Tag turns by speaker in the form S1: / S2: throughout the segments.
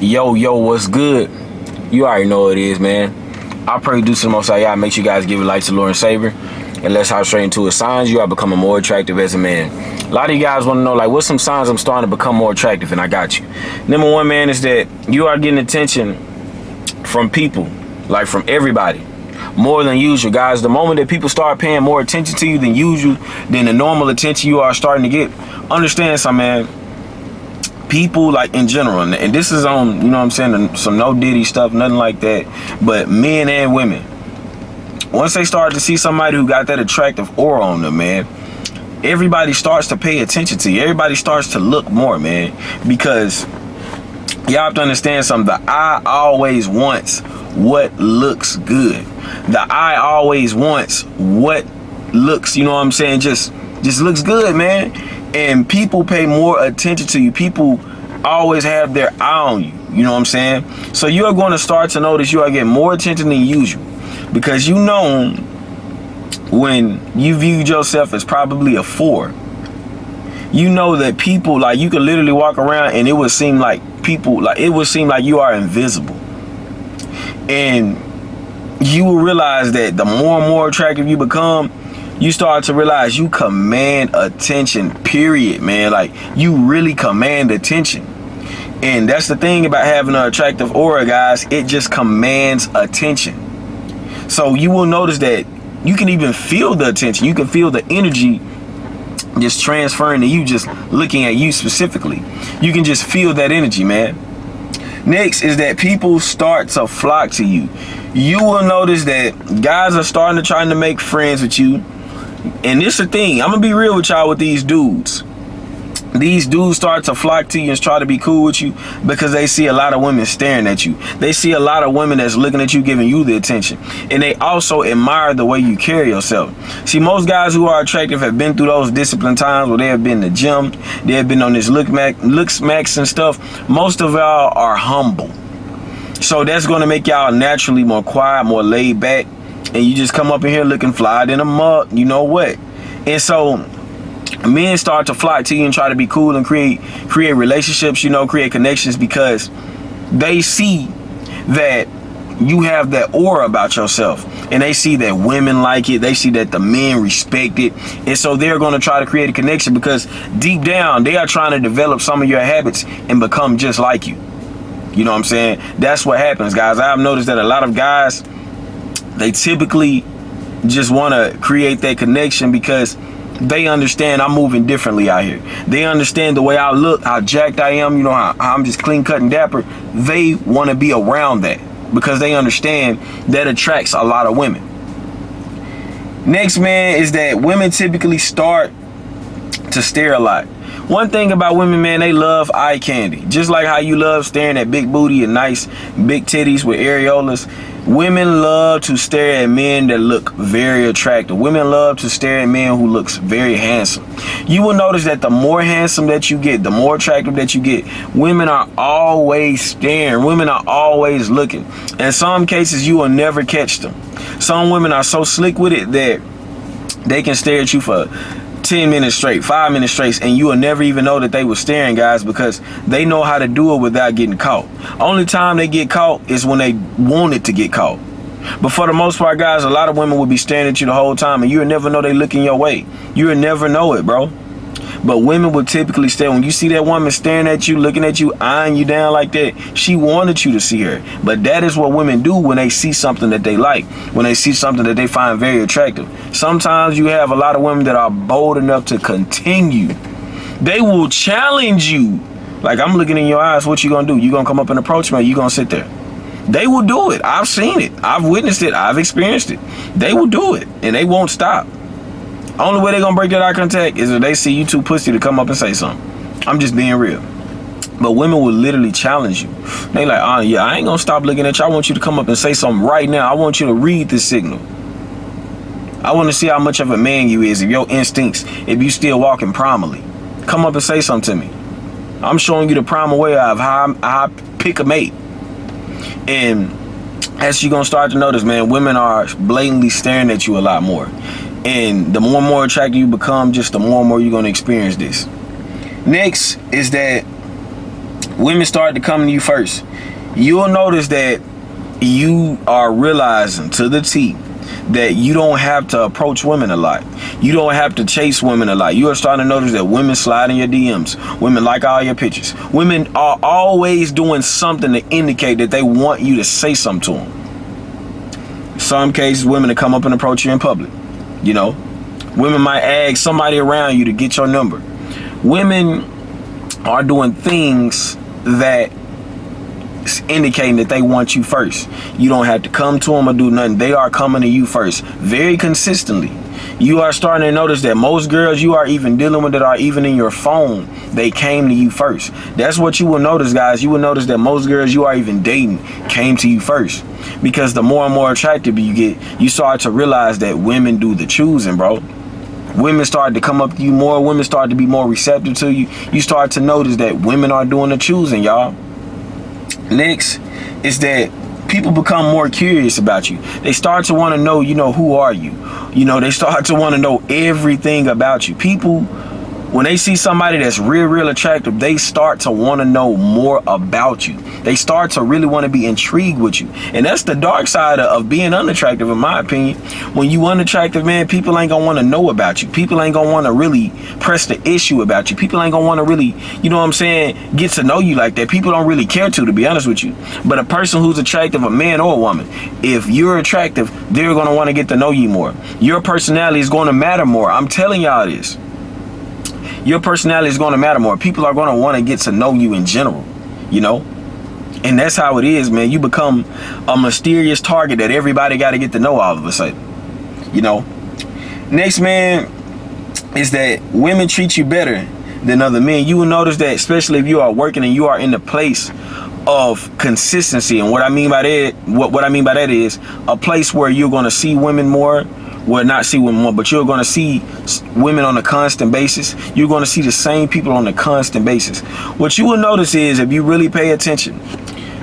S1: Yo, what's good? You already know what it is, man. I pray due to the Most High God, make sure you guys give your life to Lord and Savior. And let's hop straight into it. Signs you are becoming more attractive as a man. A lot of you guys want to know, like, what's some signs I'm starting to become more attractive? And I got you. Number one, man, is that you are getting attention from people, like from everybody, more than usual, guys. The moment that people start paying more attention to you than usual, than the normal attention you are starting to get, understand something, man. People, like, in general, and this is on, you know what I'm saying, some no diddy stuff, nothing like that, but men and women, once they start to see somebody who got that attractive aura on them, man, everybody starts to pay attention to you. Everybody starts to look more, man, because y'all have to understand something. The eye always wants what looks good. The eye always wants what looks, you know what I'm saying, just looks good, man. And people pay more attention to you. People always have their eye on you. You know what I'm saying? So you are going to start to notice you are getting more attention than usual. Because you know when you viewed yourself as probably a 4, you know that people, like, you could literally walk around and it would seem like people, like, it would seem like you are invisible. And you will realize that the more and more attractive you become, you start to realize you command attention, period, man. Like, you really command attention. And that's the thing about having an attractive aura, guys. It just commands attention. So you will notice that you can even feel the attention. You can feel the energy just transferring to you, just looking at you specifically. You can just feel that energy, man. Next is that people start to flock to you. You will notice that guys are starting to try to make friends with you. And this is the thing, I'm gonna be real with y'all with these dudes. These dudes start to flock to you and try to be cool with you because they see a lot of women staring at you. They see a lot of women that's looking at you, giving you the attention. And they also admire the way you carry yourself. See, most guys who are attractive have been through those disciplined times where they have been in the gym. They have been on this look smacks and stuff. Most of y'all are humble. So that's gonna make y'all naturally more quiet, more laid back. And you just come up in here looking fly in a mug, you know what? And so men start to flock to you and try to be cool and create relationships, you know, create connections, because they see that you have that aura about yourself. And they see that women like it. They see that the men respect it. And so they're going to try to create a connection because deep down, they are trying to develop some of your habits and become just like you. You know what I'm saying? That's what happens, guys. I've noticed that a lot of guys, they typically just want to create that connection because they understand I'm moving differently out here. They understand the way I look, how jacked I am, you know, how I'm just clean cut and dapper. They want to be around that because they understand that attracts a lot of women. Next, man, is that women typically start to stare a lot. One thing about women, man, they love eye candy. Just like how you love staring at big booty and nice big titties with areolas. Women love to stare at men that look very attractive. Women love to stare at men who looks very handsome. You will notice that the more handsome that you get, the more attractive that you get, women are always staring. Women are always looking. In some cases, you will never catch them. Some women are so slick with it that they can stare at you for 10 minutes straight, 5 minutes straight, and you will never even know that they were staring, guys, because they know how to do it without getting caught. Only time they get caught is when they wanted to get caught. But for the most part, guys, a lot of women will be staring at you the whole time, and you'll never know they looking your way. You'll never know it, bro. But women will typically stare. When you see that woman staring at you, looking at you, eyeing you down like that, she wanted you to see her. But that is what women do when they see something that they like, when they see something that they find very attractive. Sometimes you have a lot of women that are bold enough to continue. They will challenge you. Like, I'm looking in your eyes, what you gonna do? You gonna come up and approach me, or you gonna sit there? They will do it. I've seen it. I've witnessed it. I've experienced it. They will do it, and they won't stop. Only way they're gonna break that eye contact is if they see you too pussy to come up and say something. I'm just being real. But women will literally challenge you. They like, oh yeah, I ain't gonna stop looking at you. I want you to come up and say something right now. I want you to read this signal. I want to see how much of a man you is, if your instincts, if you still walking primally. Come up and say something to me. I'm showing you the primal way of how I pick a mate. And as you're gonna start to notice, man, women are blatantly staring at you a lot more. And the more and more attractive you become, just the more and more you're going to experience this. Next is that women start to come to you first, you'll notice that you are realizing to the T that you don't have to approach women a lot. You don't have to chase women a lot. You are starting to notice that women slide in your DMs. Women like all your pictures. Women are always doing something to indicate that they want you to say something to them. Some cases, women to come up and approach you in public. You know, women might ask somebody around you to get your number. Women are doing things that indicating that they want you first. You don't have to come to them or do nothing. They are coming to you first, very consistently. You are starting to notice that most girls you are even dealing with that are even in your phone, they came to you first. That's what you will notice, guys. You will notice that most girls you are even dating came to you first, because the more and more attractive you get, you start to realize that women do the choosing, bro. Women start to come up to you more. Women start to be more receptive to you. You start to notice that women are doing the choosing, y'all. Next is that people become more curious about you. They start to want to know, you know, who are you? You know, they start to want to know everything about you. People, when they see somebody that's real attractive, they start to want to know more about you. They start to really want to be intrigued with you. And that's the dark side of being unattractive, in my opinion. When you unattractive, man, people ain't gonna want to know about you. People ain't gonna want to really press the issue about you. People ain't gonna want to really, you know what I'm saying, get to know you like that. People don't really care to be honest with you. But a person who's attractive, a man or a woman, if you're attractive, they're gonna want to get to know you more. Your personality is going to matter more. I'm telling y'all this. Your personality is going to matter more. People are going to want to get to know you in general, you know? And that's how it is, man. You become a mysterious target that everybody got to get to know all of a sudden, you know? Next, man, is that women treat you better than other men. You will notice that, especially if you are working and you are in the place of consistency. And what I mean by that, what I mean by that is a place where you're going to see women more. Well, not see women more, but you're going to see women on a constant basis. You're going to see the same people on a constant basis. What you will notice is, if you really pay attention,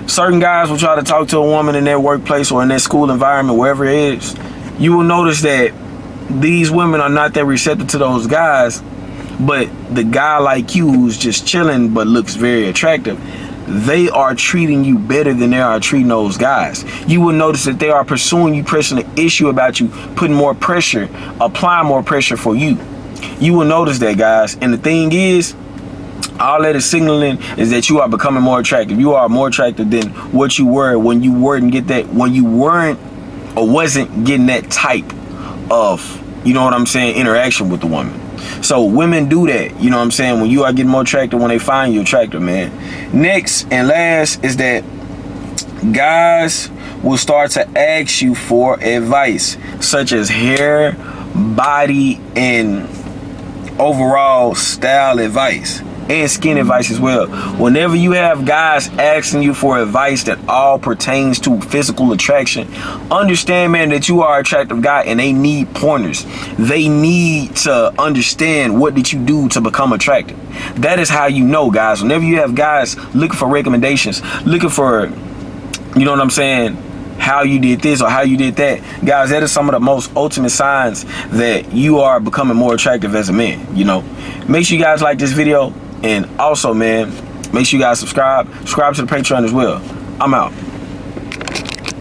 S1: certain guys will try to talk to a woman in their workplace or in their school environment, wherever it is. You will notice that these women are not that receptive to those guys, but the guy like you who's just chilling but looks very attractive, they are treating you better than they are treating those guys. You will notice that they are pursuing you, pressing the issue about you, putting more pressure, applying more pressure for you. You will notice that, guys. And the thing is, all that is signaling is that you are becoming more attractive. You are more attractive than what you were when you weren't or wasn't getting that type of, you know what I'm saying, interaction with the woman. So women do that, you know what I'm saying, when you are getting more attractive, when they find you attractive, man. Next and last is that guys will start to ask you for advice, such as hair, body, and overall style advice, and skin advice as well. Whenever you have guys asking you for advice that all pertains to physical attraction, understand, man, that you are an attractive guy and they need pointers. They need to understand, what did you do to become attractive? That is how you know, guys. Whenever you have guys looking for recommendations, looking for, you know what I'm saying, how you did this or how you did that, guys, that is some of the most ultimate signs that you are becoming more attractive as a man, you know. Make sure you guys like this video. And also, man, make sure you guys subscribe to the Patreon as well. I'm out.